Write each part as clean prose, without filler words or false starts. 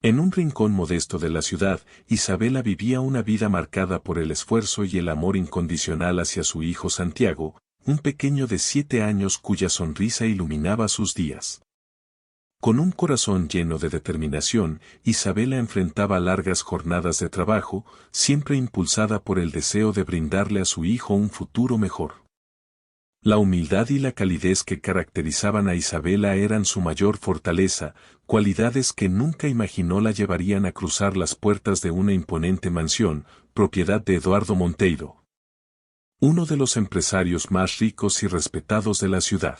En un rincón modesto de la ciudad, Isabela vivía una vida marcada por el esfuerzo y el amor incondicional hacia su hijo Santiago, un pequeño de 7 años cuya sonrisa iluminaba sus días. Con un corazón lleno de determinación, Isabela enfrentaba largas jornadas de trabajo, siempre impulsada por el deseo de brindarle a su hijo un futuro mejor. La humildad y la calidez que caracterizaban a Isabela eran su mayor fortaleza, cualidades que nunca imaginó la llevarían a cruzar las puertas de una imponente mansión, propiedad de Eduardo Monteiro, uno de los empresarios más ricos y respetados de la ciudad.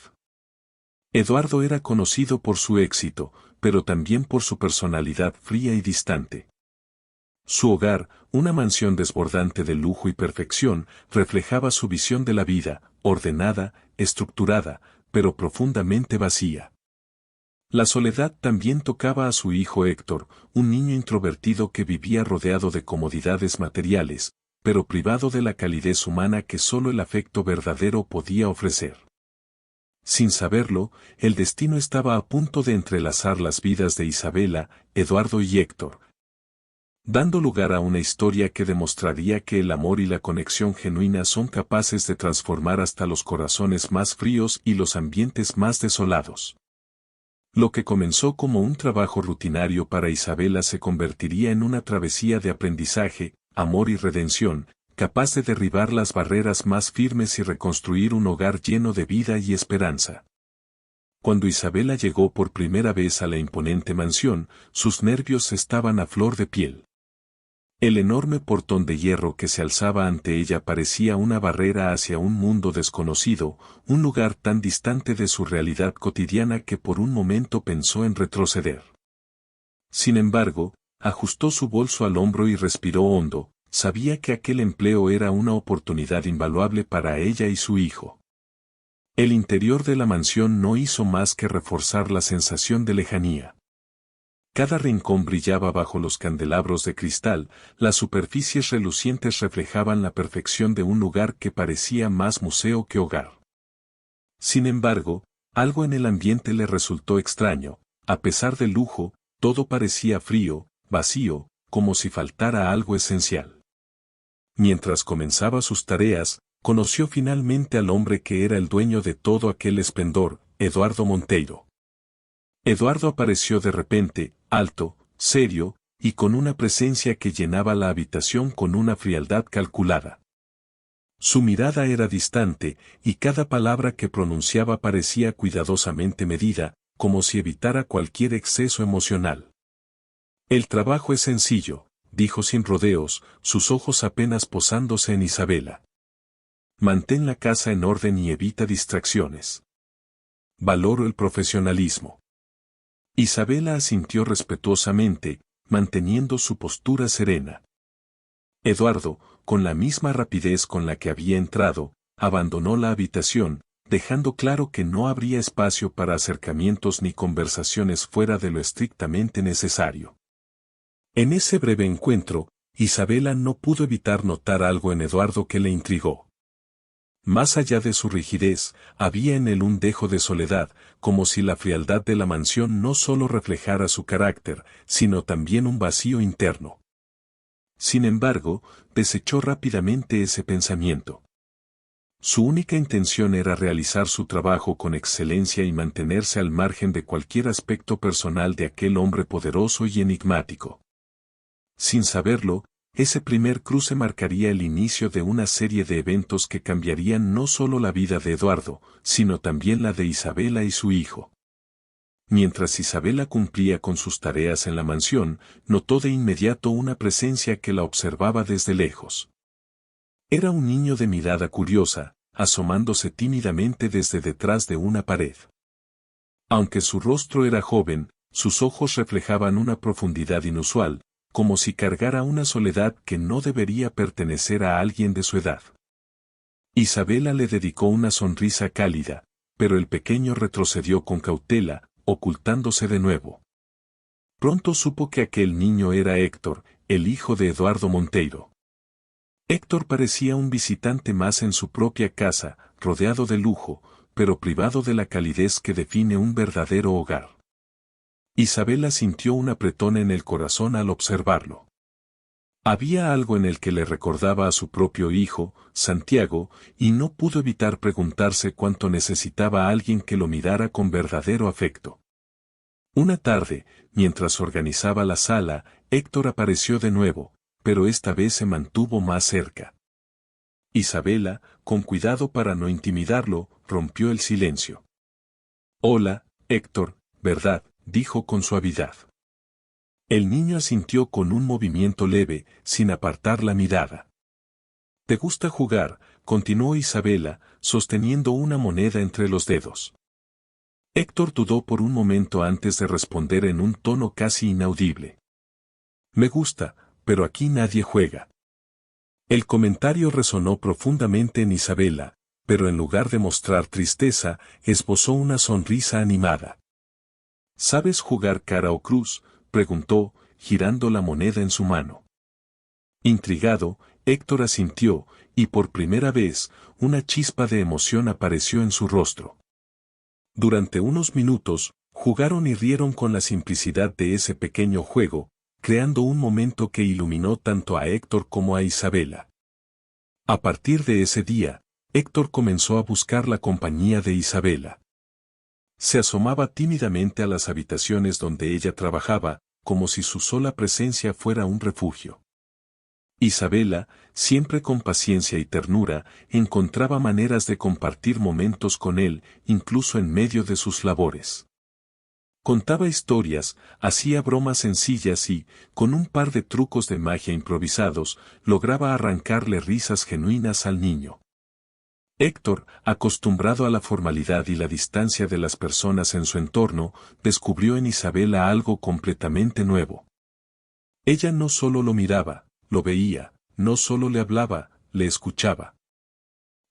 Eduardo era conocido por su éxito, pero también por su personalidad fría y distante. Su hogar, una mansión desbordante de lujo y perfección, reflejaba su visión de la vida, ordenada, estructurada, pero profundamente vacía. La soledad también tocaba a su hijo Héctor, un niño introvertido que vivía rodeado de comodidades materiales, pero privado de la calidez humana que solo el afecto verdadero podía ofrecer. Sin saberlo, el destino estaba a punto de entrelazar las vidas de Isabela, Eduardo y Héctor, dando lugar a una historia que demostraría que el amor y la conexión genuina son capaces de transformar hasta los corazones más fríos y los ambientes más desolados. Lo que comenzó como un trabajo rutinario para Isabela se convertiría en una travesía de aprendizaje, amor y redención, capaz de derribar las barreras más firmes y reconstruir un hogar lleno de vida y esperanza. Cuando Isabela llegó por primera vez a la imponente mansión, sus nervios estaban a flor de piel. El enorme portón de hierro que se alzaba ante ella parecía una barrera hacia un mundo desconocido, un lugar tan distante de su realidad cotidiana que por un momento pensó en retroceder. Sin embargo, ajustó su bolso al hombro y respiró hondo, sabía que aquel empleo era una oportunidad invaluable para ella y su hijo. El interior de la mansión no hizo más que reforzar la sensación de lejanía. Cada rincón brillaba bajo los candelabros de cristal, las superficies relucientes reflejaban la perfección de un lugar que parecía más museo que hogar. Sin embargo, algo en el ambiente le resultó extraño, a pesar del lujo, todo parecía frío, vacío, como si faltara algo esencial. Mientras comenzaba sus tareas, conoció finalmente al hombre que era el dueño de todo aquel esplendor, Eduardo Monteiro. Eduardo apareció de repente, alto, serio, y con una presencia que llenaba la habitación con una frialdad calculada. Su mirada era distante, y cada palabra que pronunciaba parecía cuidadosamente medida, como si evitara cualquier exceso emocional. El trabajo es sencillo, dijo sin rodeos, sus ojos apenas posándose en Isabela. Mantén la casa en orden y evita distracciones. Valoro el profesionalismo. Isabela asintió respetuosamente, manteniendo su postura serena. Eduardo, con la misma rapidez con la que había entrado, abandonó la habitación, dejando claro que no habría espacio para acercamientos ni conversaciones fuera de lo estrictamente necesario. En ese breve encuentro, Isabela no pudo evitar notar algo en Eduardo que le intrigó. Más allá de su rigidez, había en él un dejo de soledad, como si la frialdad de la mansión no solo reflejara su carácter, sino también un vacío interno. Sin embargo, desechó rápidamente ese pensamiento. Su única intención era realizar su trabajo con excelencia y mantenerse al margen de cualquier aspecto personal de aquel hombre poderoso y enigmático. Sin saberlo, ese primer cruce marcaría el inicio de una serie de eventos que cambiarían no solo la vida de Eduardo, sino también la de Isabela y su hijo. Mientras Isabela cumplía con sus tareas en la mansión, notó de inmediato una presencia que la observaba desde lejos. Era un niño de mirada curiosa, asomándose tímidamente desde detrás de una pared. Aunque su rostro era joven, sus ojos reflejaban una profundidad inusual, como si cargara una soledad que no debería pertenecer a alguien de su edad. Isabela le dedicó una sonrisa cálida, pero el pequeño retrocedió con cautela, ocultándose de nuevo. Pronto supo que aquel niño era Héctor, el hijo de Eduardo Monteiro. Héctor parecía un visitante más en su propia casa, rodeado de lujo, pero privado de la calidez que define un verdadero hogar. Isabela sintió un apretón en el corazón al observarlo. Había algo en el que le recordaba a su propio hijo, Santiago, y no pudo evitar preguntarse cuánto necesitaba a alguien que lo mirara con verdadero afecto. Una tarde, mientras organizaba la sala, Héctor apareció de nuevo, pero esta vez se mantuvo más cerca. Isabela, con cuidado para no intimidarlo, rompió el silencio. «Hola, Héctor, ¿verdad?», dijo con suavidad. El niño asintió con un movimiento leve, sin apartar la mirada. «¿Te gusta jugar?», continuó Isabela, sosteniendo una moneda entre los dedos. Héctor dudó por un momento antes de responder en un tono casi inaudible. «Me gusta, pero aquí nadie juega». El comentario resonó profundamente en Isabela, pero en lugar de mostrar tristeza, esbozó una sonrisa animada. «¿Sabes jugar cara o cruz?», preguntó, girando la moneda en su mano. Intrigado, Héctor asintió, y por primera vez, una chispa de emoción apareció en su rostro. Durante unos minutos, jugaron y rieron con la simplicidad de ese pequeño juego, creando un momento que iluminó tanto a Héctor como a Isabela. A partir de ese día, Héctor comenzó a buscar la compañía de Isabela. Se asomaba tímidamente a las habitaciones donde ella trabajaba, como si su sola presencia fuera un refugio. Isabela, siempre con paciencia y ternura, encontraba maneras de compartir momentos con él, incluso en medio de sus labores. Contaba historias, hacía bromas sencillas y, con un par de trucos de magia improvisados, lograba arrancarle risas genuinas al niño. Héctor, acostumbrado a la formalidad y la distancia de las personas en su entorno, descubrió en Isabela algo completamente nuevo. Ella no solo lo miraba, lo veía, no solo le hablaba, le escuchaba.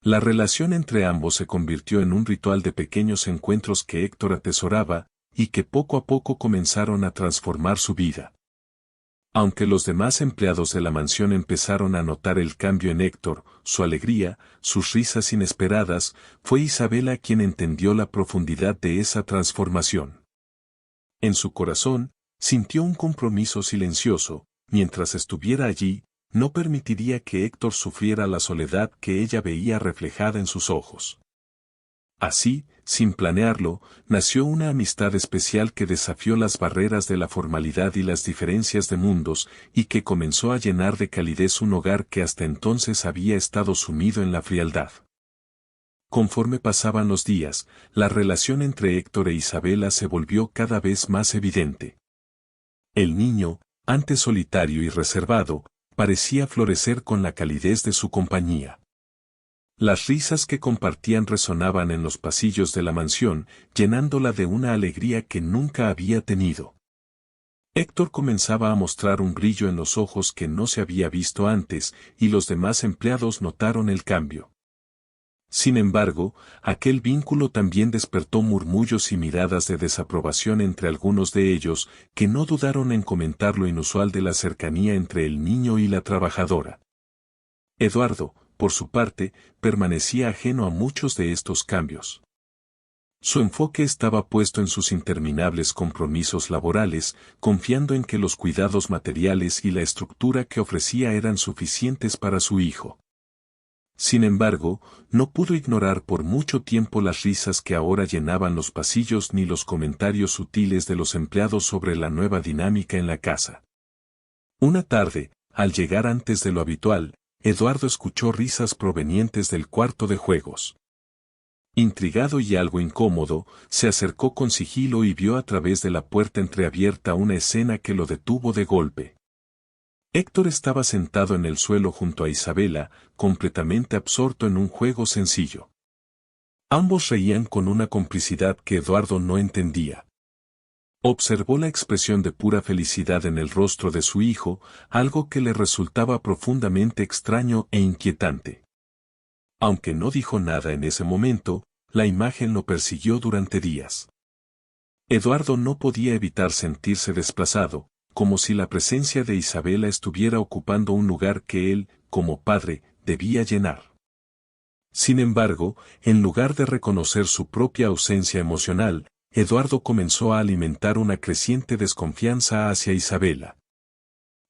La relación entre ambos se convirtió en un ritual de pequeños encuentros que Héctor atesoraba, y que poco a poco comenzaron a transformar su vida. Aunque los demás empleados de la mansión empezaron a notar el cambio en Héctor, su alegría, sus risas inesperadas, fue Isabela quien entendió la profundidad de esa transformación. En su corazón, sintió un compromiso silencioso: mientras estuviera allí, no permitiría que Héctor sufriera la soledad que ella veía reflejada en sus ojos. Así, sin planearlo, nació una amistad especial que desafió las barreras de la formalidad y las diferencias de mundos, y que comenzó a llenar de calidez un hogar que hasta entonces había estado sumido en la frialdad. Conforme pasaban los días, la relación entre Héctor e Isabela se volvió cada vez más evidente. El niño, antes solitario y reservado, parecía florecer con la calidez de su compañía. Las risas que compartían resonaban en los pasillos de la mansión, llenándola de una alegría que nunca había tenido. Héctor comenzaba a mostrar un brillo en los ojos que no se había visto antes, y los demás empleados notaron el cambio. Sin embargo, aquel vínculo también despertó murmullos y miradas de desaprobación entre algunos de ellos, que no dudaron en comentar lo inusual de la cercanía entre el niño y la trabajadora. Eduardo, por su parte, permanecía ajeno a muchos de estos cambios. Su enfoque estaba puesto en sus interminables compromisos laborales, confiando en que los cuidados materiales y la estructura que ofrecía eran suficientes para su hijo. Sin embargo, no pudo ignorar por mucho tiempo las risas que ahora llenaban los pasillos ni los comentarios sutiles de los empleados sobre la nueva dinámica en la casa. Una tarde, al llegar antes de lo habitual, Eduardo escuchó risas provenientes del cuarto de juegos. Intrigado y algo incómodo, se acercó con sigilo y vio a través de la puerta entreabierta una escena que lo detuvo de golpe. Héctor estaba sentado en el suelo junto a Isabela, completamente absorto en un juego sencillo. Ambos reían con una complicidad que Eduardo no entendía. Observó la expresión de pura felicidad en el rostro de su hijo, algo que le resultaba profundamente extraño e inquietante. Aunque no dijo nada en ese momento, la imagen lo persiguió durante días. Eduardo no podía evitar sentirse desplazado, como si la presencia de Isabela estuviera ocupando un lugar que él, como padre, debía llenar. Sin embargo, en lugar de reconocer su propia ausencia emocional, Eduardo comenzó a alimentar una creciente desconfianza hacia Isabela.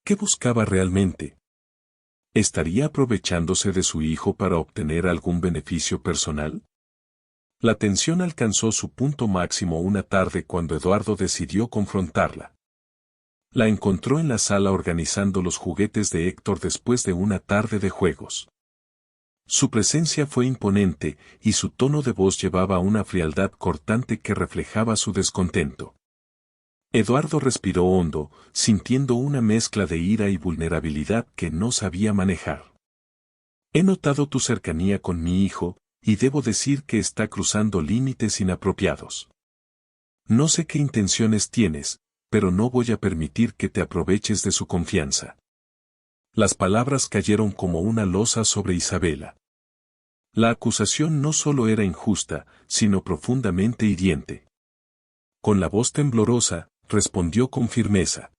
¿Qué buscaba realmente? ¿Estaría aprovechándose de su hijo para obtener algún beneficio personal? La tensión alcanzó su punto máximo una tarde cuando Eduardo decidió confrontarla. La encontró en la sala organizando los juguetes de Héctor después de una tarde de juegos. Su presencia fue imponente y su tono de voz llevaba una frialdad cortante que reflejaba su descontento. Eduardo respiró hondo, sintiendo una mezcla de ira y vulnerabilidad que no sabía manejar. He notado tu cercanía con mi hijo, y debo decir que está cruzando límites inapropiados. No sé qué intenciones tienes, pero no voy a permitir que te aproveches de su confianza. Las palabras cayeron como una losa sobre Isabela. La acusación no solo era injusta, sino profundamente hiriente. Con la voz temblorosa, respondió con firmeza.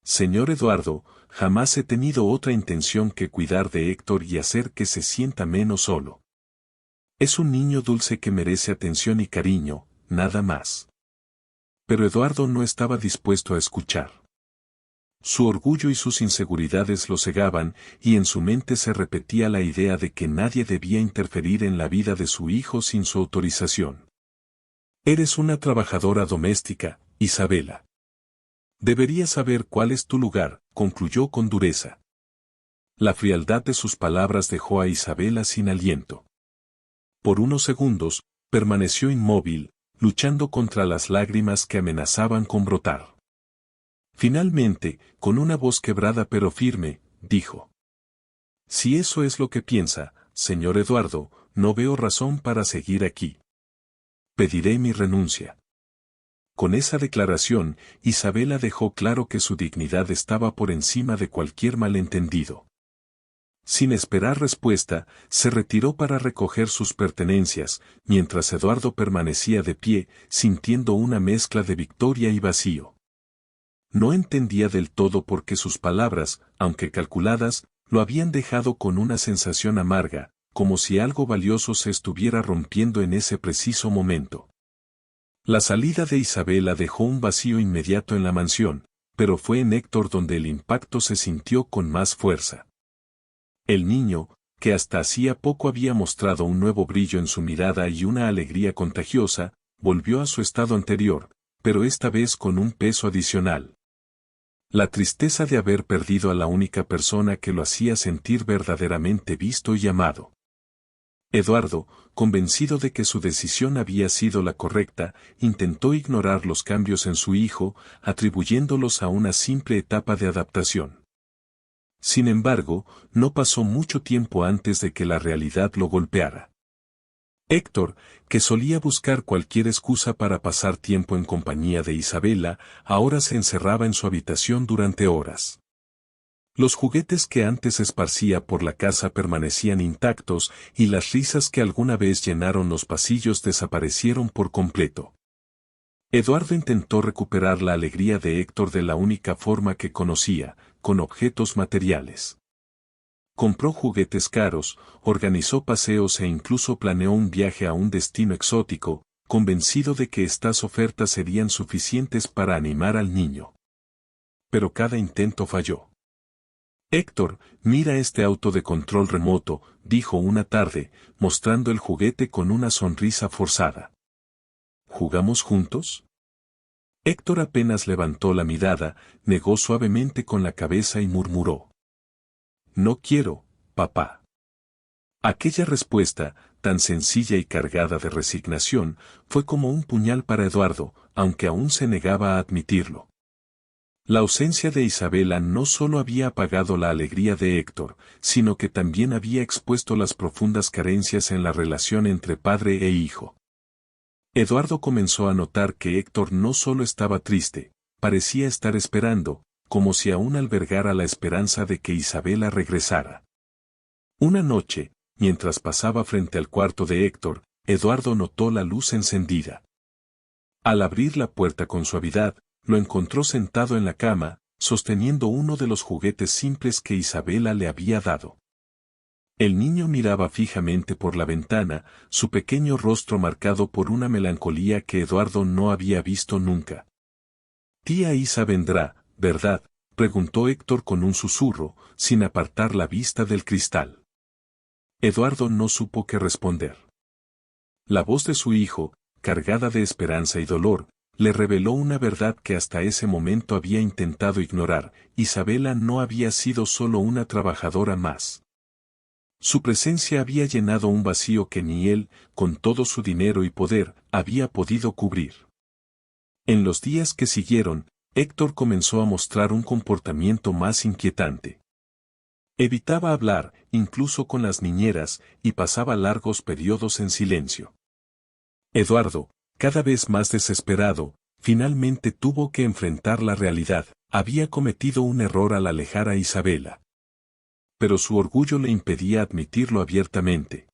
Señor Eduardo, jamás he tenido otra intención que cuidar de Héctor y hacer que se sienta menos solo. Es un niño dulce que merece atención y cariño, nada más. Pero Eduardo no estaba dispuesto a escuchar. Su orgullo y sus inseguridades lo cegaban, y en su mente se repetía la idea de que nadie debía interferir en la vida de su hijo sin su autorización. Eres una trabajadora doméstica, Isabela. Deberías saber cuál es tu lugar, concluyó con dureza. La frialdad de sus palabras dejó a Isabela sin aliento. Por unos segundos, permaneció inmóvil, luchando contra las lágrimas que amenazaban con brotar. Finalmente, con una voz quebrada pero firme, dijo: Si eso es lo que piensa, señor Eduardo, no veo razón para seguir aquí. Pediré mi renuncia. Con esa declaración, Isabela dejó claro que su dignidad estaba por encima de cualquier malentendido. Sin esperar respuesta, se retiró para recoger sus pertenencias, mientras Eduardo permanecía de pie, sintiendo una mezcla de victoria y vacío. No entendía del todo por qué sus palabras, aunque calculadas, lo habían dejado con una sensación amarga, como si algo valioso se estuviera rompiendo en ese preciso momento. La salida de Isabela dejó un vacío inmediato en la mansión, pero fue en Héctor donde el impacto se sintió con más fuerza. El niño, que hasta hacía poco había mostrado un nuevo brillo en su mirada y una alegría contagiosa, volvió a su estado anterior, pero esta vez con un peso adicional. La tristeza de haber perdido a la única persona que lo hacía sentir verdaderamente visto y amado. Eduardo, convencido de que su decisión había sido la correcta, intentó ignorar los cambios en su hijo, atribuyéndolos a una simple etapa de adaptación. Sin embargo, no pasó mucho tiempo antes de que la realidad lo golpeara. Héctor, que solía buscar cualquier excusa para pasar tiempo en compañía de Isabela, ahora se encerraba en su habitación durante horas. Los juguetes que antes esparcía por la casa permanecían intactos y las risas que alguna vez llenaron los pasillos desaparecieron por completo. Eduardo intentó recuperar la alegría de Héctor de la única forma que conocía, con objetos materiales. Compró juguetes caros, organizó paseos e incluso planeó un viaje a un destino exótico, convencido de que estas ofertas serían suficientes para animar al niño. Pero cada intento falló. Héctor, mira este auto de control remoto, dijo una tarde, mostrando el juguete con una sonrisa forzada. ¿Jugamos juntos? Héctor apenas levantó la mirada, negó suavemente con la cabeza y murmuró: No quiero, papá. Aquella respuesta, tan sencilla y cargada de resignación, fue como un puñal para Eduardo, aunque aún se negaba a admitirlo. La ausencia de Isabela no solo había apagado la alegría de Héctor, sino que también había expuesto las profundas carencias en la relación entre padre e hijo. Eduardo comenzó a notar que Héctor no solo estaba triste, parecía estar esperando, como si aún albergara la esperanza de que Isabela regresara. Una noche, mientras pasaba frente al cuarto de Héctor, Eduardo notó la luz encendida. Al abrir la puerta con suavidad, lo encontró sentado en la cama, sosteniendo uno de los juguetes simples que Isabela le había dado. El niño miraba fijamente por la ventana, su pequeño rostro marcado por una melancolía que Eduardo no había visto nunca. «Tía Isa vendrá, ¿verdad?», preguntó Héctor con un susurro, sin apartar la vista del cristal. Eduardo no supo qué responder. La voz de su hijo, cargada de esperanza y dolor, le reveló una verdad que hasta ese momento había intentado ignorar: Isabela no había sido solo una trabajadora más. Su presencia había llenado un vacío que ni él, con todo su dinero y poder, había podido cubrir. En los días que siguieron, Héctor comenzó a mostrar un comportamiento más inquietante. Evitaba hablar, incluso con las niñeras, y pasaba largos periodos en silencio. Eduardo, cada vez más desesperado, finalmente tuvo que enfrentar la realidad: había cometido un error al alejar a Isabela. Pero su orgullo le impedía admitirlo abiertamente.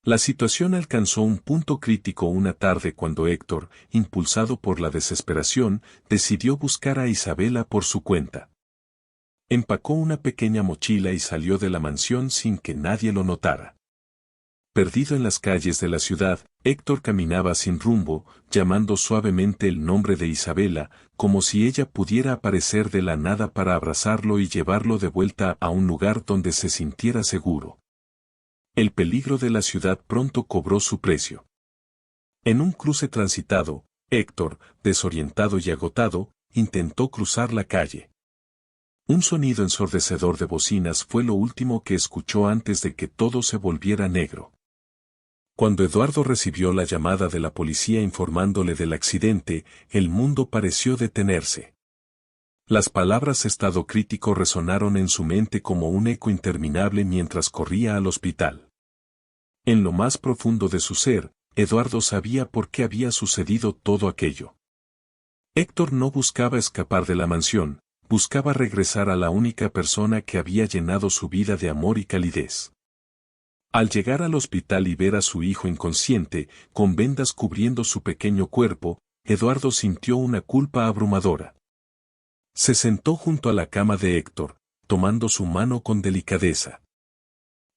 La situación alcanzó un punto crítico una tarde cuando Héctor, impulsado por la desesperación, decidió buscar a Isabela por su cuenta. Empacó una pequeña mochila y salió de la mansión sin que nadie lo notara. Perdido en las calles de la ciudad, Héctor caminaba sin rumbo, llamando suavemente el nombre de Isabela, como si ella pudiera aparecer de la nada para abrazarlo y llevarlo de vuelta a un lugar donde se sintiera seguro. El peligro de la ciudad pronto cobró su precio. En un cruce transitado, Héctor, desorientado y agotado, intentó cruzar la calle. Un sonido ensordecedor de bocinas fue lo último que escuchó antes de que todo se volviera negro. Cuando Eduardo recibió la llamada de la policía informándole del accidente, el mundo pareció detenerse. Las palabras «estado crítico» resonaron en su mente como un eco interminable mientras corría al hospital. En lo más profundo de su ser, Eduardo sabía por qué había sucedido todo aquello. Héctor no buscaba escapar de la mansión, buscaba regresar a la única persona que había llenado su vida de amor y calidez. Al llegar al hospital y ver a su hijo inconsciente, con vendas cubriendo su pequeño cuerpo, Eduardo sintió una culpa abrumadora. Se sentó junto a la cama de Héctor, tomando su mano con delicadeza.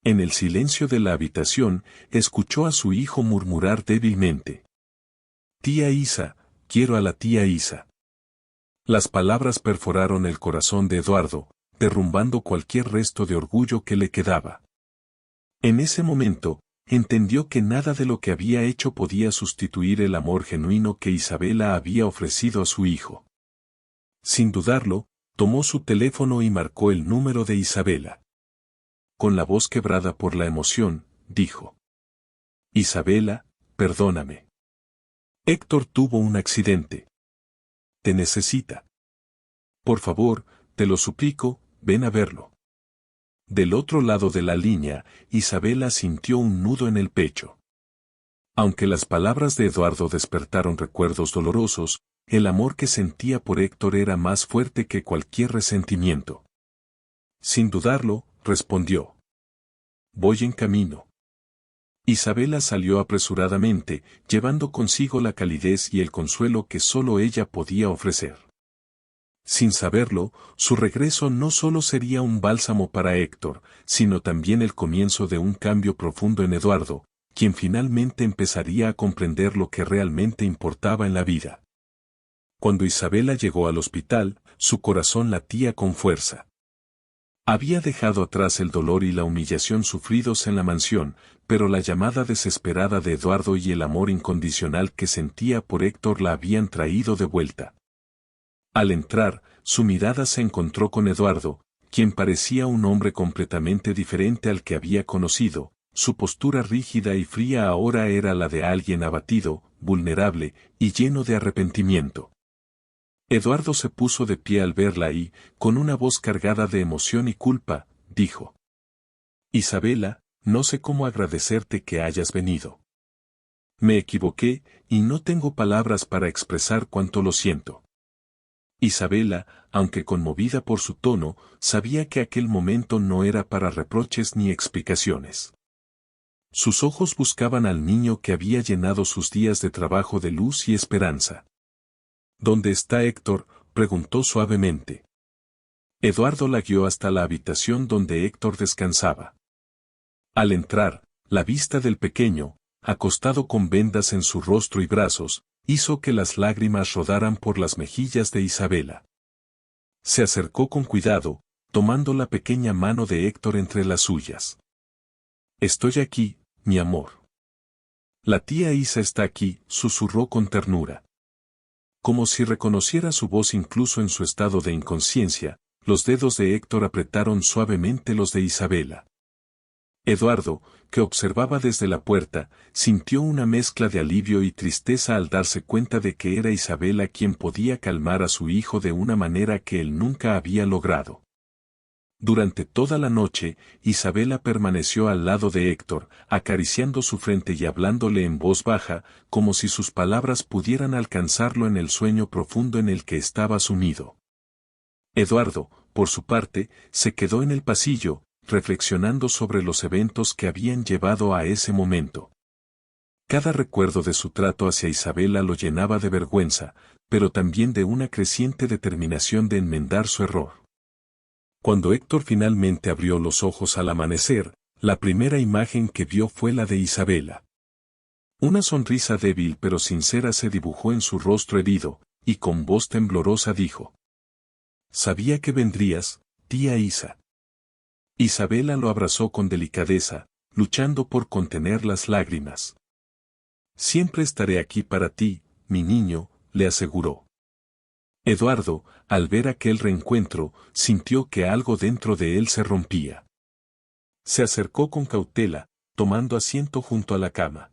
En el silencio de la habitación, escuchó a su hijo murmurar débilmente: «Tía Isa, quiero a la tía Isa». Las palabras perforaron el corazón de Eduardo, derrumbando cualquier resto de orgullo que le quedaba. En ese momento, entendió que nada de lo que había hecho podía sustituir el amor genuino que Isabela había ofrecido a su hijo. Sin dudarlo, tomó su teléfono y marcó el número de Isabela. Con la voz quebrada por la emoción, dijo: «Isabela, perdóname. Héctor tuvo un accidente. Te necesita. Por favor, te lo suplico, ven a verlo». Del otro lado de la línea, Isabela sintió un nudo en el pecho. Aunque las palabras de Eduardo despertaron recuerdos dolorosos, el amor que sentía por Héctor era más fuerte que cualquier resentimiento. Sin dudarlo, respondió: «Voy en camino». Isabela salió apresuradamente, llevando consigo la calidez y el consuelo que solo ella podía ofrecer. Sin saberlo, su regreso no solo sería un bálsamo para Héctor, sino también el comienzo de un cambio profundo en Eduardo, quien finalmente empezaría a comprender lo que realmente importaba en la vida. Cuando Isabela llegó al hospital, su corazón latía con fuerza. Había dejado atrás el dolor y la humillación sufridos en la mansión, pero la llamada desesperada de Eduardo y el amor incondicional que sentía por Héctor la habían traído de vuelta. Al entrar, su mirada se encontró con Eduardo, quien parecía un hombre completamente diferente al que había conocido. Su postura rígida y fría ahora era la de alguien abatido, vulnerable y lleno de arrepentimiento. Eduardo se puso de pie al verla y, con una voz cargada de emoción y culpa, dijo: «Isabela, no sé cómo agradecerte que hayas venido. Me equivoqué, y no tengo palabras para expresar cuánto lo siento». Isabela, aunque conmovida por su tono, sabía que aquel momento no era para reproches ni explicaciones. Sus ojos buscaban al niño que había llenado sus días de trabajo de luz y esperanza. «¿Dónde está Héctor?», preguntó suavemente. Eduardo la guió hasta la habitación donde Héctor descansaba. Al entrar, la vista del pequeño, acostado con vendas en su rostro y brazos, hizo que las lágrimas rodaran por las mejillas de Isabela. Se acercó con cuidado, tomando la pequeña mano de Héctor entre las suyas. «Estoy aquí, mi amor. La tía Isa está aquí», susurró con ternura. Como si reconociera su voz incluso en su estado de inconsciencia, los dedos de Héctor apretaron suavemente los de Isabela. Eduardo, que observaba desde la puerta, sintió una mezcla de alivio y tristeza al darse cuenta de que era Isabela quien podía calmar a su hijo de una manera que él nunca había logrado. Durante toda la noche, Isabela permaneció al lado de Héctor, acariciando su frente y hablándole en voz baja, como si sus palabras pudieran alcanzarlo en el sueño profundo en el que estaba sumido. Eduardo, por su parte, se quedó en el pasillo, reflexionando sobre los eventos que habían llevado a ese momento. Cada recuerdo de su trato hacia Isabela lo llenaba de vergüenza, pero también de una creciente determinación de enmendar su error. Cuando Héctor finalmente abrió los ojos al amanecer, la primera imagen que vio fue la de Isabela. Una sonrisa débil pero sincera se dibujó en su rostro herido, y con voz temblorosa dijo: «Sabía que vendrías, tía Isa». Isabela lo abrazó con delicadeza, luchando por contener las lágrimas. «Siempre estaré aquí para ti, mi niño», le aseguró. Eduardo, al ver aquel reencuentro, sintió que algo dentro de él se rompía. Se acercó con cautela, tomando asiento junto a la cama.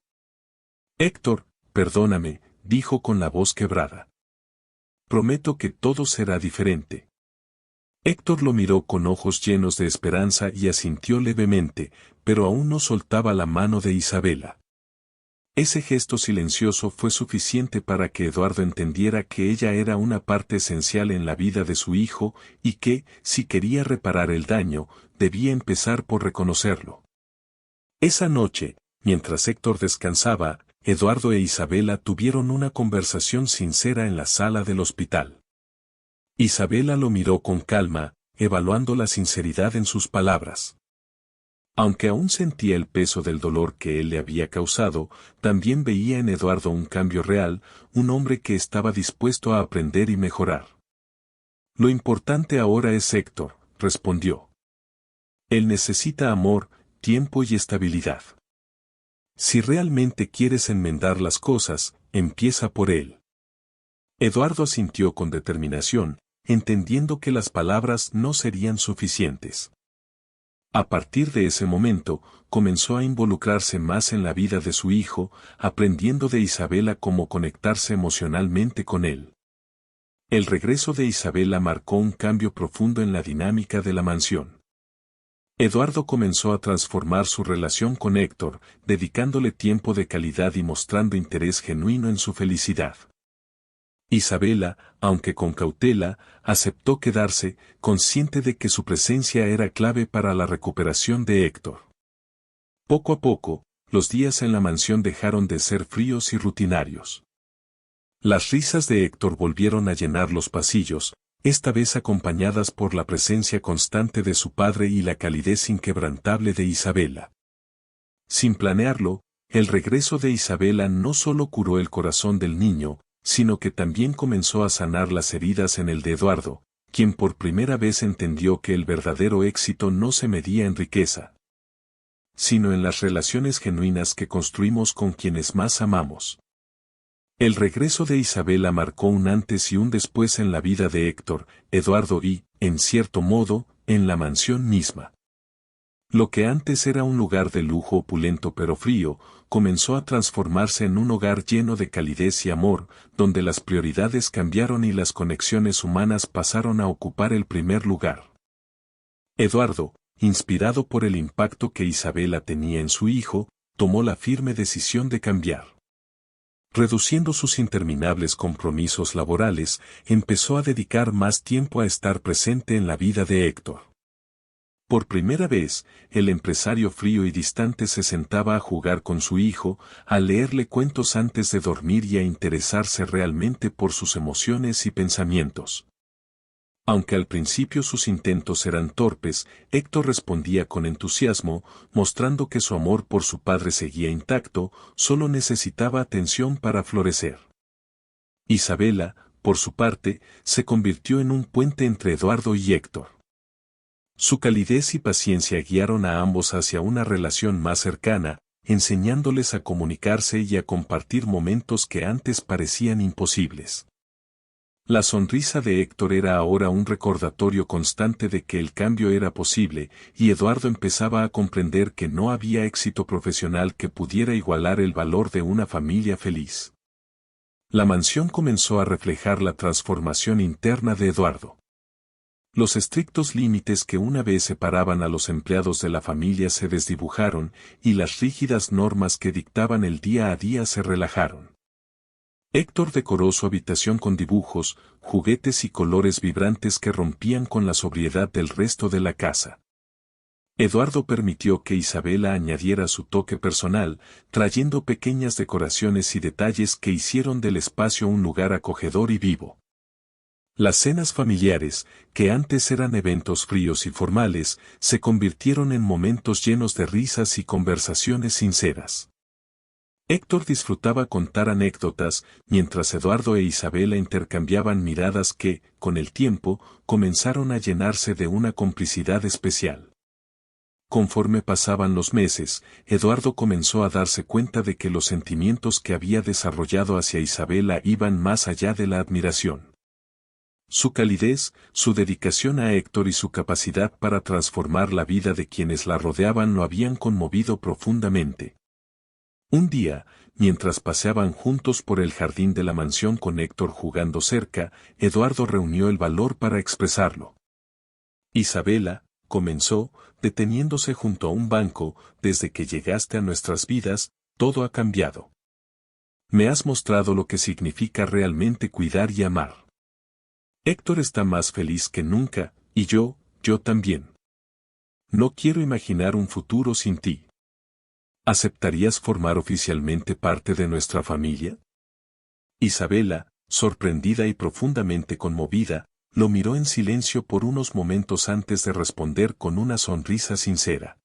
«Héctor, perdóname», dijo con la voz quebrada. «Prometo que todo será diferente». Héctor lo miró con ojos llenos de esperanza y asintió levemente, pero aún no soltaba la mano de Isabela. Ese gesto silencioso fue suficiente para que Eduardo entendiera que ella era una parte esencial en la vida de su hijo y que, si quería reparar el daño, debía empezar por reconocerlo. Esa noche, mientras Héctor descansaba, Eduardo e Isabela tuvieron una conversación sincera en la sala del hospital. Isabela lo miró con calma, evaluando la sinceridad en sus palabras. Aunque aún sentía el peso del dolor que él le había causado, también veía en Eduardo un cambio real, un hombre que estaba dispuesto a aprender y mejorar. «Lo importante ahora es Héctor», respondió. «Él necesita amor, tiempo y estabilidad. Si realmente quieres enmendar las cosas, empieza por él». Eduardo asintió con determinación, entendiendo que las palabras no serían suficientes. A partir de ese momento, comenzó a involucrarse más en la vida de su hijo, aprendiendo de Isabela cómo conectarse emocionalmente con él. El regreso de Isabela marcó un cambio profundo en la dinámica de la mansión. Eduardo comenzó a transformar su relación con Héctor, dedicándole tiempo de calidad y mostrando interés genuino en su felicidad. Isabela, aunque con cautela, aceptó quedarse, consciente de que su presencia era clave para la recuperación de Héctor. Poco a poco, los días en la mansión dejaron de ser fríos y rutinarios. Las risas de Héctor volvieron a llenar los pasillos, esta vez acompañadas por la presencia constante de su padre y la calidez inquebrantable de Isabela. Sin planearlo, el regreso de Isabela no solo curó el corazón del niño, sino que también comenzó a sanar las heridas en el de Eduardo, quien por primera vez entendió que el verdadero éxito no se medía en riqueza, sino en las relaciones genuinas que construimos con quienes más amamos. El regreso de Isabela marcó un antes y un después en la vida de Héctor, Eduardo y, en cierto modo, en la mansión misma. Lo que antes era un lugar de lujo opulento pero frío, comenzó a transformarse en un hogar lleno de calidez y amor, donde las prioridades cambiaron y las conexiones humanas pasaron a ocupar el primer lugar. Eduardo, inspirado por el impacto que Isabela tenía en su hijo, tomó la firme decisión de cambiar. Reduciendo sus interminables compromisos laborales, empezó a dedicar más tiempo a estar presente en la vida de Héctor. Por primera vez, el empresario frío y distante se sentaba a jugar con su hijo, a leerle cuentos antes de dormir y a interesarse realmente por sus emociones y pensamientos. Aunque al principio sus intentos eran torpes, Héctor respondía con entusiasmo, mostrando que su amor por su padre seguía intacto, solo necesitaba atención para florecer. Isabela, por su parte, se convirtió en un puente entre Eduardo y Héctor. Su calidez y paciencia guiaron a ambos hacia una relación más cercana, enseñándoles a comunicarse y a compartir momentos que antes parecían imposibles. La sonrisa de Héctor era ahora un recordatorio constante de que el cambio era posible, y Eduardo empezaba a comprender que no había éxito profesional que pudiera igualar el valor de una familia feliz. La mansión comenzó a reflejar la transformación interna de Eduardo. Los estrictos límites que una vez separaban a los empleados de la familia se desdibujaron, y las rígidas normas que dictaban el día a día se relajaron. Héctor decoró su habitación con dibujos, juguetes y colores vibrantes que rompían con la sobriedad del resto de la casa. Eduardo permitió que Isabela añadiera su toque personal, trayendo pequeñas decoraciones y detalles que hicieron del espacio un lugar acogedor y vivo. Las cenas familiares, que antes eran eventos fríos y formales, se convirtieron en momentos llenos de risas y conversaciones sinceras. Héctor disfrutaba contar anécdotas, mientras Eduardo e Isabela intercambiaban miradas que, con el tiempo, comenzaron a llenarse de una complicidad especial. Conforme pasaban los meses, Eduardo comenzó a darse cuenta de que los sentimientos que había desarrollado hacia Isabela iban más allá de la admiración. Su calidez, su dedicación a Héctor y su capacidad para transformar la vida de quienes la rodeaban lo habían conmovido profundamente. Un día, mientras paseaban juntos por el jardín de la mansión con Héctor jugando cerca, Eduardo reunió el valor para expresarlo. Isabela, comenzó, deteniéndose junto a un banco, desde que llegaste a nuestras vidas, todo ha cambiado. Me has mostrado lo que significa realmente cuidar y amar. Héctor está más feliz que nunca, y yo también. No quiero imaginar un futuro sin ti. ¿Aceptarías formar oficialmente parte de nuestra familia? Isabela, sorprendida y profundamente conmovida, lo miró en silencio por unos momentos antes de responder con una sonrisa sincera.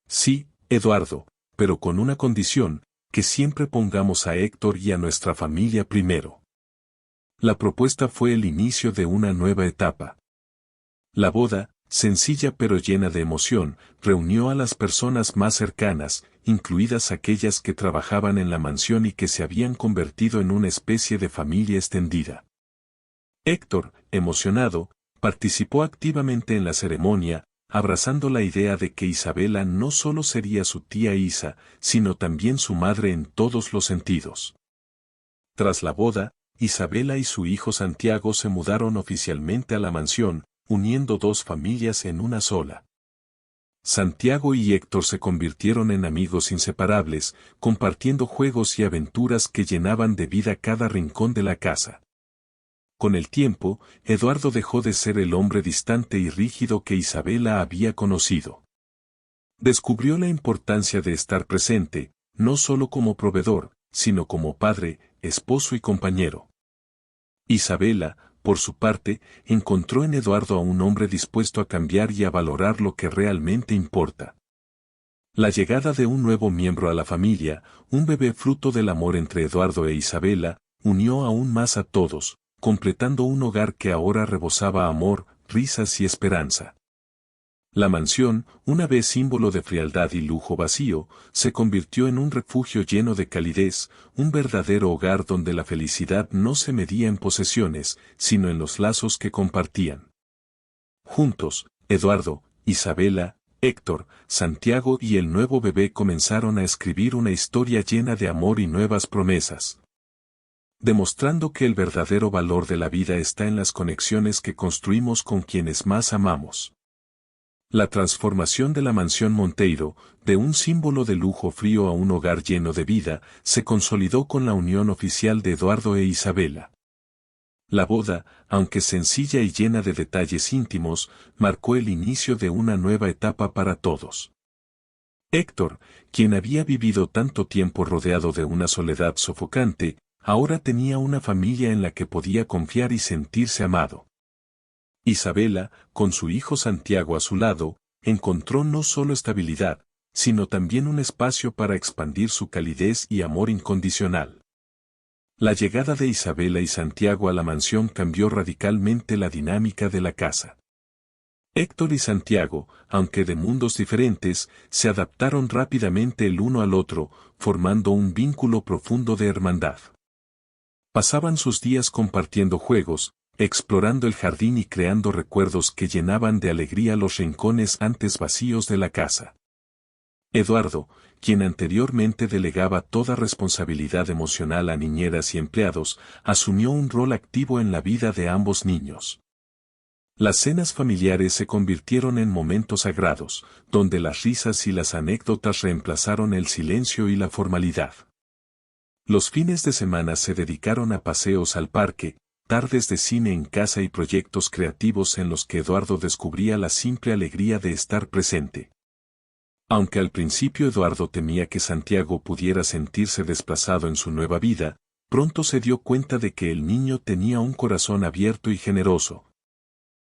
Sí, Eduardo, pero con una condición, que siempre pongamos a Héctor y a nuestra familia primero. La propuesta fue el inicio de una nueva etapa. La boda, sencilla pero llena de emoción, reunió a las personas más cercanas, incluidas aquellas que trabajaban en la mansión y que se habían convertido en una especie de familia extendida. Héctor, emocionado, participó activamente en la ceremonia, abrazando la idea de que Isabela no solo sería su tía Isa, sino también su madre en todos los sentidos. Tras la boda, Isabela y su hijo Santiago se mudaron oficialmente a la mansión, uniendo dos familias en una sola. Santiago y Héctor se convirtieron en amigos inseparables, compartiendo juegos y aventuras que llenaban de vida cada rincón de la casa. Con el tiempo, Eduardo dejó de ser el hombre distante y rígido que Isabela había conocido. Descubrió la importancia de estar presente, no solo como proveedor, sino como padre, esposo y compañero. Isabela, por su parte, encontró en Eduardo a un hombre dispuesto a cambiar y a valorar lo que realmente importa. La llegada de un nuevo miembro a la familia, un bebé fruto del amor entre Eduardo e Isabela, unió aún más a todos, completando un hogar que ahora rebosaba amor, risas y esperanza. La mansión, una vez símbolo de frialdad y lujo vacío, se convirtió en un refugio lleno de calidez, un verdadero hogar donde la felicidad no se medía en posesiones, sino en los lazos que compartían. Juntos, Eduardo, Isabela, Héctor, Santiago y el nuevo bebé comenzaron a escribir una historia llena de amor y nuevas promesas. Demostrando que el verdadero valor de la vida está en las conexiones que construimos con quienes más amamos. La transformación de la mansión Monteiro, de un símbolo de lujo frío a un hogar lleno de vida, se consolidó con la unión oficial de Eduardo e Isabela. La boda, aunque sencilla y llena de detalles íntimos, marcó el inicio de una nueva etapa para todos. Héctor, quien había vivido tanto tiempo rodeado de una soledad sofocante, ahora tenía una familia en la que podía confiar y sentirse amado. Isabela, con su hijo Santiago a su lado, encontró no solo estabilidad, sino también un espacio para expandir su calidez y amor incondicional. La llegada de Isabela y Santiago a la mansión cambió radicalmente la dinámica de la casa. Héctor y Santiago, aunque de mundos diferentes, se adaptaron rápidamente el uno al otro, formando un vínculo profundo de hermandad. Pasaban sus días compartiendo juegos, explorando el jardín y creando recuerdos que llenaban de alegría los rincones antes vacíos de la casa. Eduardo, quien anteriormente delegaba toda responsabilidad emocional a niñeras y empleados, asumió un rol activo en la vida de ambos niños. Las cenas familiares se convirtieron en momentos sagrados, donde las risas y las anécdotas reemplazaron el silencio y la formalidad. Los fines de semana se dedicaron a paseos al parque, tardes de cine en casa y proyectos creativos en los que Eduardo descubría la simple alegría de estar presente. Aunque al principio Eduardo temía que Santiago pudiera sentirse desplazado en su nueva vida, pronto se dio cuenta de que el niño tenía un corazón abierto y generoso,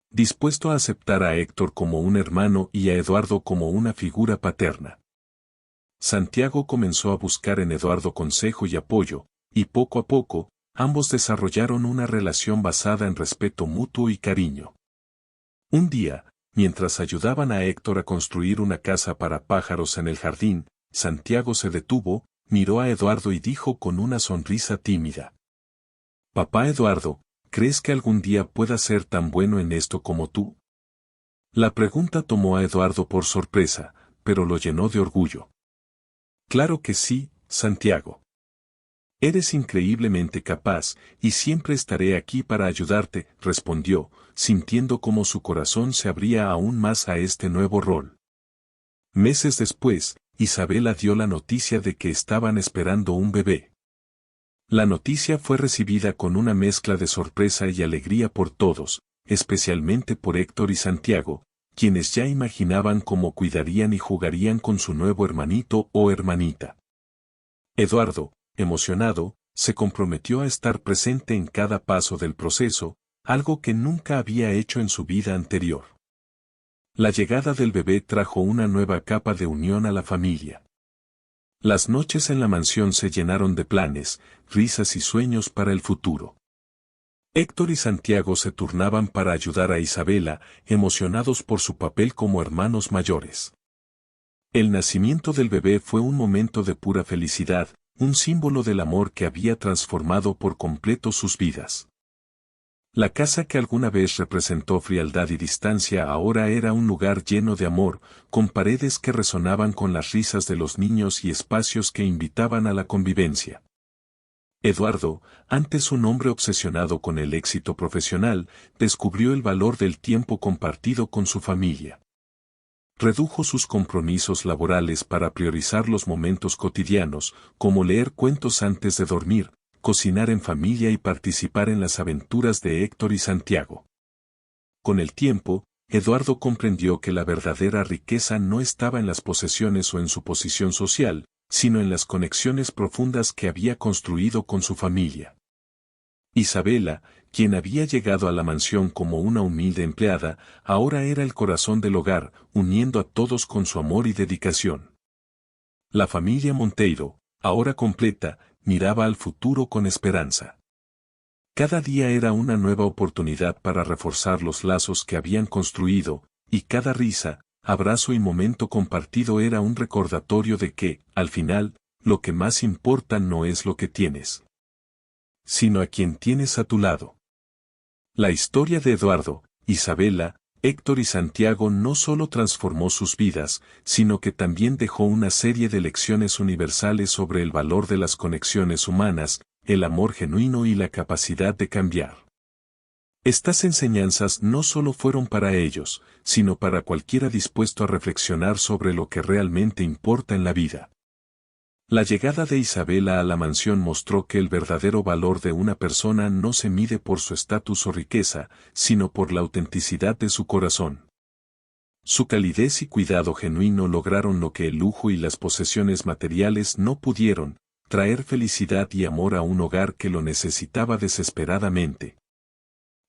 dispuesto a aceptar a Héctor como un hermano y a Eduardo como una figura paterna. Santiago comenzó a buscar en Eduardo consejo y apoyo, y poco a poco, ambos desarrollaron una relación basada en respeto mutuo y cariño. Un día, mientras ayudaban a Héctor a construir una casa para pájaros en el jardín, Santiago se detuvo, miró a Eduardo y dijo con una sonrisa tímida: «Papá Eduardo, ¿crees que algún día pueda ser tan bueno en esto como tú?». La pregunta tomó a Eduardo por sorpresa, pero lo llenó de orgullo. «Claro que sí, Santiago. Eres increíblemente capaz, y siempre estaré aquí para ayudarte», respondió, sintiendo como su corazón se abría aún más a este nuevo rol. Meses después, Isabela dio la noticia de que estaban esperando un bebé. La noticia fue recibida con una mezcla de sorpresa y alegría por todos, especialmente por Héctor y Santiago, quienes ya imaginaban cómo cuidarían y jugarían con su nuevo hermanito o hermanita. Eduardo, emocionado, se comprometió a estar presente en cada paso del proceso, algo que nunca había hecho en su vida anterior. La llegada del bebé trajo una nueva capa de unión a la familia. Las noches en la mansión se llenaron de planes, risas y sueños para el futuro. Héctor y Santiago se turnaban para ayudar a Isabela, emocionados por su papel como hermanos mayores. El nacimiento del bebé fue un momento de pura felicidad, un símbolo del amor que había transformado por completo sus vidas. La casa que alguna vez representó frialdad y distancia ahora era un lugar lleno de amor, con paredes que resonaban con las risas de los niños y espacios que invitaban a la convivencia. Eduardo, antes un hombre obsesionado con el éxito profesional, descubrió el valor del tiempo compartido con su familia. Redujo sus compromisos laborales para priorizar los momentos cotidianos, como leer cuentos antes de dormir, cocinar en familia y participar en las aventuras de Héctor y Santiago. Con el tiempo, Eduardo comprendió que la verdadera riqueza no estaba en las posesiones o en su posición social, sino en las conexiones profundas que había construido con su familia. Isabela, quien había llegado a la mansión como una humilde empleada, ahora era el corazón del hogar, uniendo a todos con su amor y dedicación. La familia Monteiro, ahora completa, miraba al futuro con esperanza. Cada día era una nueva oportunidad para reforzar los lazos que habían construido, y cada risa, abrazo y momento compartido era un recordatorio de que, al final, lo que más importa no es lo que tienes, sino a quien tienes a tu lado. La historia de Eduardo, Isabela, Héctor y Santiago no solo transformó sus vidas, sino que también dejó una serie de lecciones universales sobre el valor de las conexiones humanas, el amor genuino y la capacidad de cambiar. Estas enseñanzas no solo fueron para ellos, sino para cualquiera dispuesto a reflexionar sobre lo que realmente importa en la vida. La llegada de Isabela a la mansión mostró que el verdadero valor de una persona no se mide por su estatus o riqueza, sino por la autenticidad de su corazón. Su calidez y cuidado genuino lograron lo que el lujo y las posesiones materiales no pudieron, traer felicidad y amor a un hogar que lo necesitaba desesperadamente.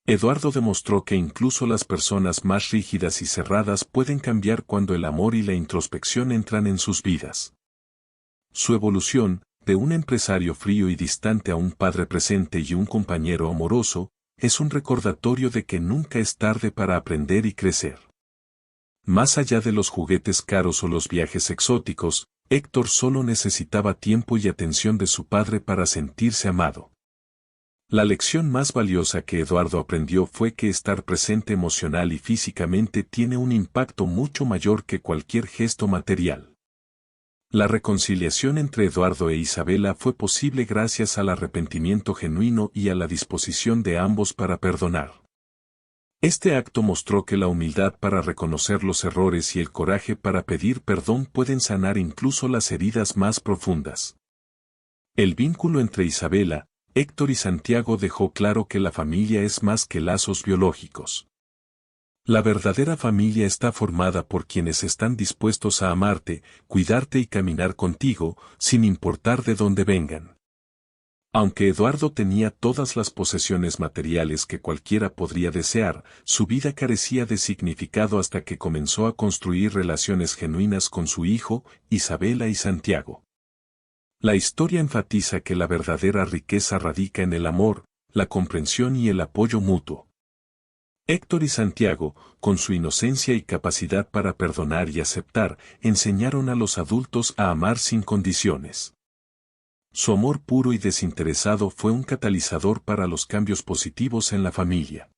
Eduardo demostró que incluso las personas más rígidas y cerradas pueden cambiar cuando el amor y la introspección entran en sus vidas. Su evolución, de un empresario frío y distante a un padre presente y un compañero amoroso, es un recordatorio de que nunca es tarde para aprender y crecer. Más allá de los juguetes caros o los viajes exóticos, Héctor solo necesitaba tiempo y atención de su padre para sentirse amado. La lección más valiosa que Eduardo aprendió fue que estar presente emocional y físicamente tiene un impacto mucho mayor que cualquier gesto material. La reconciliación entre Eduardo e Isabela fue posible gracias al arrepentimiento genuino y a la disposición de ambos para perdonar. Este acto mostró que la humildad para reconocer los errores y el coraje para pedir perdón pueden sanar incluso las heridas más profundas. El vínculo entre Isabela, Héctor y Santiago dejó claro que la familia es más que lazos biológicos. La verdadera familia está formada por quienes están dispuestos a amarte, cuidarte y caminar contigo, sin importar de dónde vengan. Aunque Eduardo tenía todas las posesiones materiales que cualquiera podría desear, su vida carecía de significado hasta que comenzó a construir relaciones genuinas con su hijo, Isabela y Santiago. La historia enfatiza que la verdadera riqueza radica en el amor, la comprensión y el apoyo mutuo. Héctor y Santiago, con su inocencia y capacidad para perdonar y aceptar, enseñaron a los adultos a amar sin condiciones. Su amor puro y desinteresado fue un catalizador para los cambios positivos en la familia.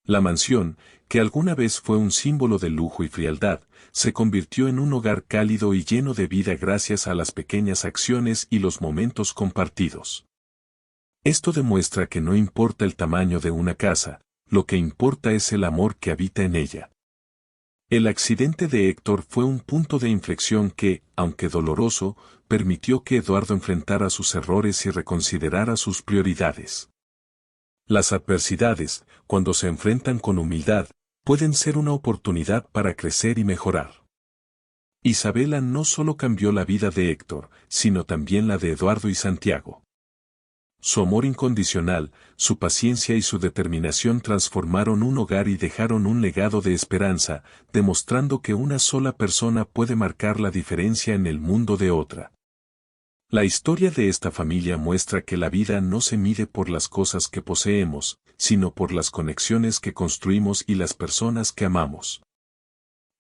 La mansión, que alguna vez fue un símbolo de lujo y frialdad, se convirtió en un hogar cálido y lleno de vida gracias a las pequeñas acciones y los momentos compartidos. Esto demuestra que no importa el tamaño de una casa, lo que importa es el amor que habita en ella. El accidente de Héctor fue un punto de inflexión que, aunque doloroso, permitió que Eduardo enfrentara sus errores y reconsiderara sus prioridades. Las adversidades, cuando se enfrentan con humildad, pueden ser una oportunidad para crecer y mejorar. Isabela no solo cambió la vida de Héctor, sino también la de Eduardo y Santiago. Su amor incondicional, su paciencia y su determinación transformaron un hogar y dejaron un legado de esperanza, demostrando que una sola persona puede marcar la diferencia en el mundo de otra. La historia de esta familia muestra que la vida no se mide por las cosas que poseemos, sino por las conexiones que construimos y las personas que amamos.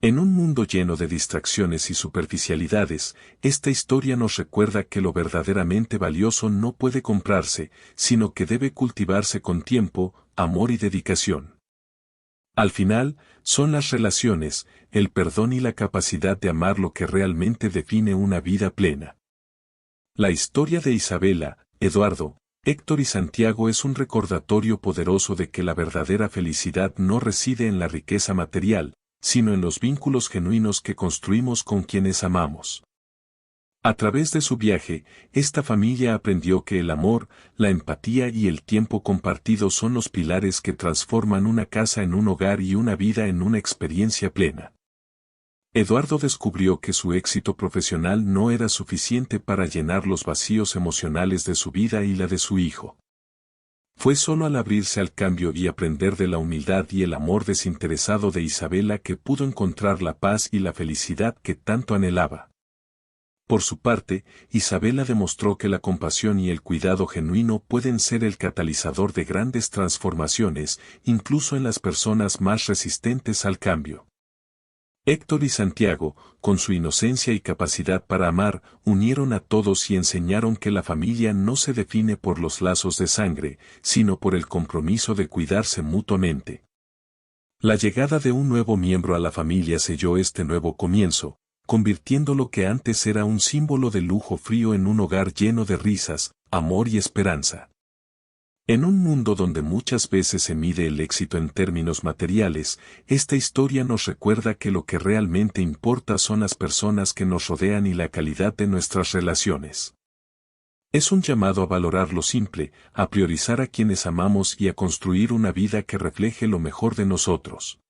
En un mundo lleno de distracciones y superficialidades, esta historia nos recuerda que lo verdaderamente valioso no puede comprarse, sino que debe cultivarse con tiempo, amor y dedicación. Al final, son las relaciones, el perdón y la capacidad de amar lo que realmente define una vida plena. La historia de Isabela, Eduardo, Héctor y Santiago es un recordatorio poderoso de que la verdadera felicidad no reside en la riqueza material, sino en los vínculos genuinos que construimos con quienes amamos. A través de su viaje, esta familia aprendió que el amor, la empatía y el tiempo compartido son los pilares que transforman una casa en un hogar y una vida en una experiencia plena. Eduardo descubrió que su éxito profesional no era suficiente para llenar los vacíos emocionales de su vida y la de su hijo. Fue solo al abrirse al cambio y aprender de la humildad y el amor desinteresado de Isabela que pudo encontrar la paz y la felicidad que tanto anhelaba. Por su parte, Isabela demostró que la compasión y el cuidado genuino pueden ser el catalizador de grandes transformaciones, incluso en las personas más resistentes al cambio. Héctor y Santiago, con su inocencia y capacidad para amar, unieron a todos y enseñaron que la familia no se define por los lazos de sangre, sino por el compromiso de cuidarse mutuamente. La llegada de un nuevo miembro a la familia selló este nuevo comienzo, convirtiendo lo que antes era un símbolo de lujo frío en un hogar lleno de risas, amor y esperanza. En un mundo donde muchas veces se mide el éxito en términos materiales, esta historia nos recuerda que lo que realmente importa son las personas que nos rodean y la calidad de nuestras relaciones. Es un llamado a valorar lo simple, a priorizar a quienes amamos y a construir una vida que refleje lo mejor de nosotros.